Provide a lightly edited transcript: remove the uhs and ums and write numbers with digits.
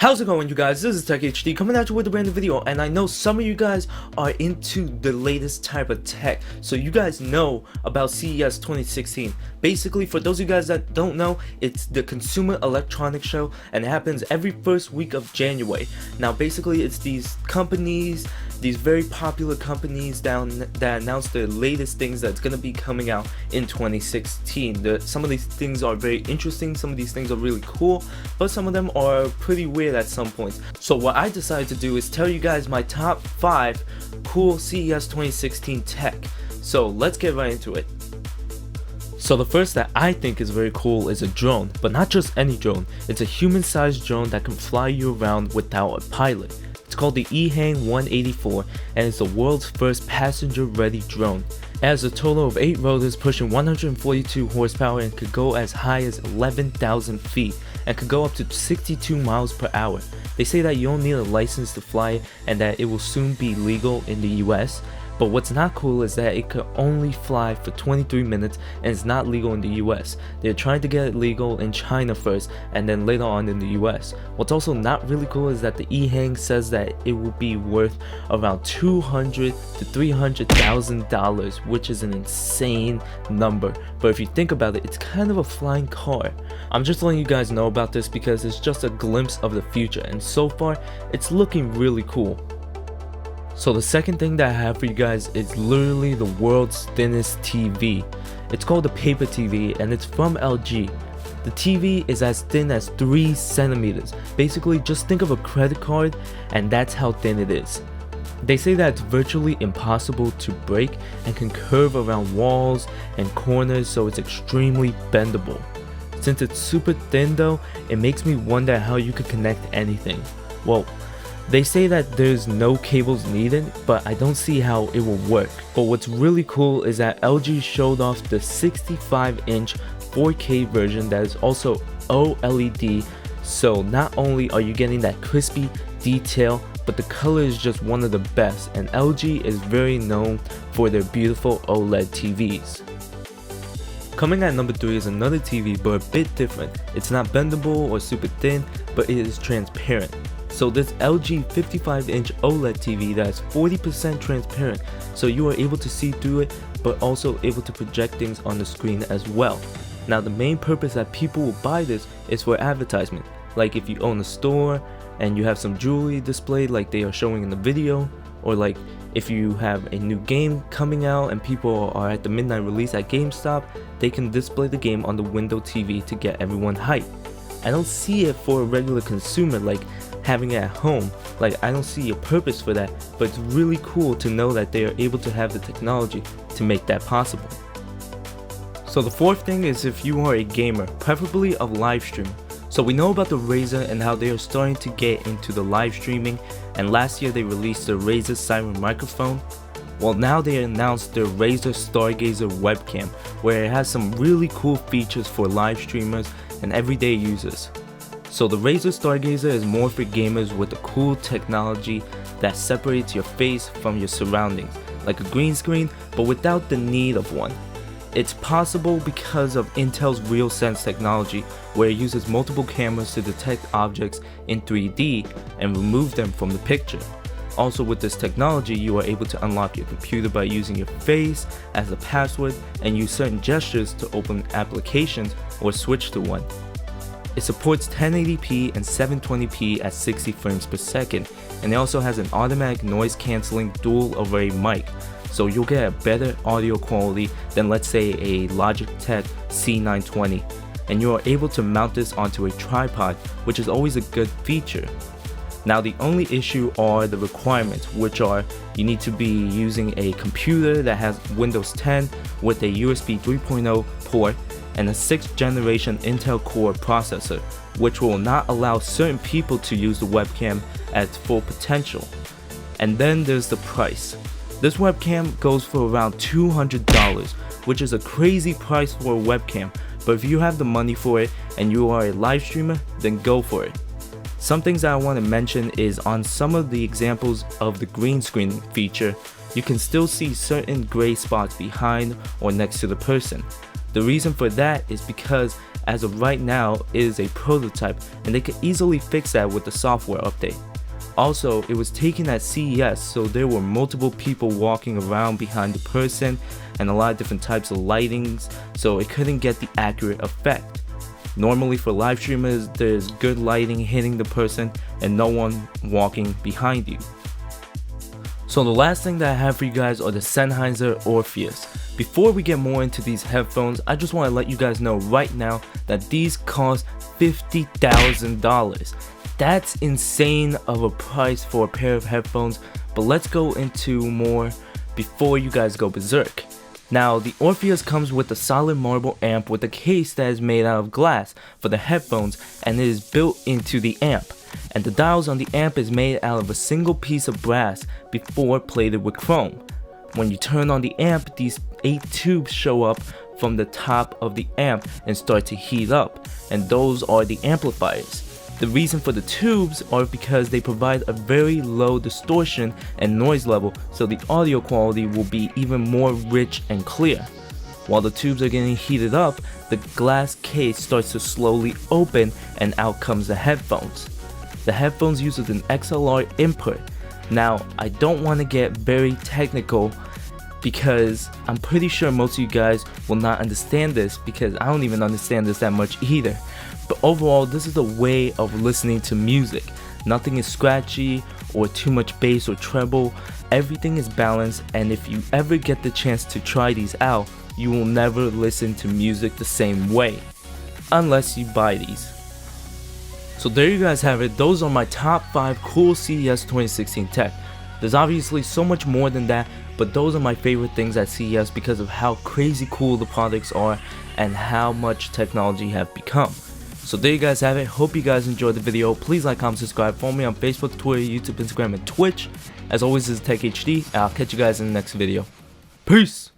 How's it going, you guys? This is Tech HD coming at you with a brand new video, and I know some of you guys are into the latest type of tech, so you guys know about CES 2016. Basically, for those of you guys that don't know, it's the Consumer Electronics Show, and it happens every first week of January. Now, basically, it's these companies, these very popular companies that announce the latest things that's gonna be coming out in 2016. Some of these things are very interesting, some of these things are really cool, but some of them are pretty weird at some points. So what I decided to do is tell you guys my top 5 cool CES 2016 tech. So let's get right into it. So the first that I think is very cool is a drone, but not just any drone. It's a human-sized drone that can fly you around without a pilot. It's called the EHang 184, and it's the world's first passenger-ready drone. It has a total of 8 rotors pushing 142 horsepower and could go as high as 11,000 feet and could go up to 62 miles per hour. They say that you don't need a license to fly it and that it will soon be legal in the US. But what's not cool is that it could only fly for 23 minutes and it's not legal in the US. They're trying to get it legal in China first and then later on in the US. What's also not really cool is that the EHang says that it will be worth around $200,000 to $300,000, which is an insane number. But if you think about it, it's kind of a flying car. I'm just letting you guys know about this because it's just a glimpse of the future, and so far it's looking really cool. So the second thing that I have for you guys is literally the world's thinnest TV. It's called the Paper TV and it's from LG. The TV is as thin as 3 centimeters. Basically, just think of a credit card and that's how thin it is. They say that it's virtually impossible to break and can curve around walls and corners, so it's extremely bendable. Since it's super thin though, it makes me wonder how you could connect anything. Well, they say that there's no cables needed, but I don't see how it will work. But what's really cool is that LG showed off the 65-inch 4K version that is also OLED, so not only are you getting that crispy detail, but the color is just one of the best, and LG is very known for their beautiful OLED TVs. Coming at number 3 is another TV, but a bit different. It's not bendable or super thin, but it is transparent. So this LG 55-inch OLED TV that is 40% transparent, so you are able to see through it, but also able to project things on the screen as well. Now the main purpose that people will buy this is for advertisement, like if you own a store and you have some jewelry displayed like they are showing in the video, or like if you have a new game coming out and people are at the midnight release at GameStop, they can display the game on the window TV to get everyone hyped. I don't see it for a regular consumer like having it at home. Like, I don't see a purpose for that, but it's really cool to know that they are able to have the technology to make that possible. So the fourth thing is if you are a gamer, preferably a live streamer. So we know about the Razer and how they are starting to get into the live streaming, and last year they released the Razer Siren microphone. Well, now they announced their Razer Stargazer webcam, where it has some really cool features for live streamers and everyday users. So the Razer Stargazer is more for gamers with a cool technology that separates your face from your surroundings, like a green screen, but without the need of one. It's possible because of Intel's RealSense technology, where it uses multiple cameras to detect objects in 3D and remove them from the picture. Also, with this technology, you are able to unlock your computer by using your face as a password and use certain gestures to open applications or switch to one. It supports 1080p and 720p at 60 frames per second, and it also has an automatic noise cancelling dual array mic, so you'll get a better audio quality than, let's say, a Logitech C920, and you are able to mount this onto a tripod, which is always a good feature. Now the only issue are the requirements, which are you need to be using a computer that has Windows 10 with a USB 3.0 port and a 6th generation Intel Core processor, which will not allow certain people to use the webcam at its full potential. And then there's the price. This webcam goes for around $200, which is a crazy price for a webcam, but if you have the money for it and you are a live streamer, then go for it. Some things that I want to mention is on some of the examples of the green screen feature, you can still see certain gray spots behind or next to the person. The reason for that is because as of right now it is a prototype, and they could easily fix that with the software update. Also, it was taken at CES, so there were multiple people walking around behind the person and a lot of different types of lightings, so it couldn't get the accurate effect. Normally for live streamers, there's good lighting hitting the person and no one walking behind you. So the last thing that I have for you guys are the Sennheiser Orpheus. Before we get more into these headphones, I just want to let you guys know right now that these cost $50,000. That's insane of a price for a pair of headphones, but let's go into more before you guys go berserk. Now, the Orpheus comes with a solid marble amp with a case that is made out of glass for the headphones, and it is built into the amp. And the dials on the amp is made out of a single piece of brass before plated with chrome. When you turn on the amp, these 8 tubes show up from the top of the amp and start to heat up, and those are the amplifiers. The reason for the tubes are because they provide a very low distortion and noise level, so the audio quality will be even more rich and clear. While the tubes are getting heated up, the glass case starts to slowly open and out comes the headphones. The headphones uses an XLR input. Now, I don't want to get very technical because I'm pretty sure most of you guys will not understand this, because I don't even understand this that much either. But overall, this is a way of listening to music. Nothing is scratchy or too much bass or treble. Everything is balanced, and if you ever get the chance to try these out, you will never listen to music the same way, unless you buy these. So there you guys have it. Those are my top 5 cool CES 2016 tech. There's obviously so much more than that, but those are my favorite things at CES because of how crazy cool the products are and how much technology have become. So there you guys have it. Hope you guys enjoyed the video. Please like, comment, subscribe. Follow me on Facebook, Twitter, YouTube, Instagram, and Twitch. As always, this is Tech HD, and I'll catch you guys in the next video. Peace!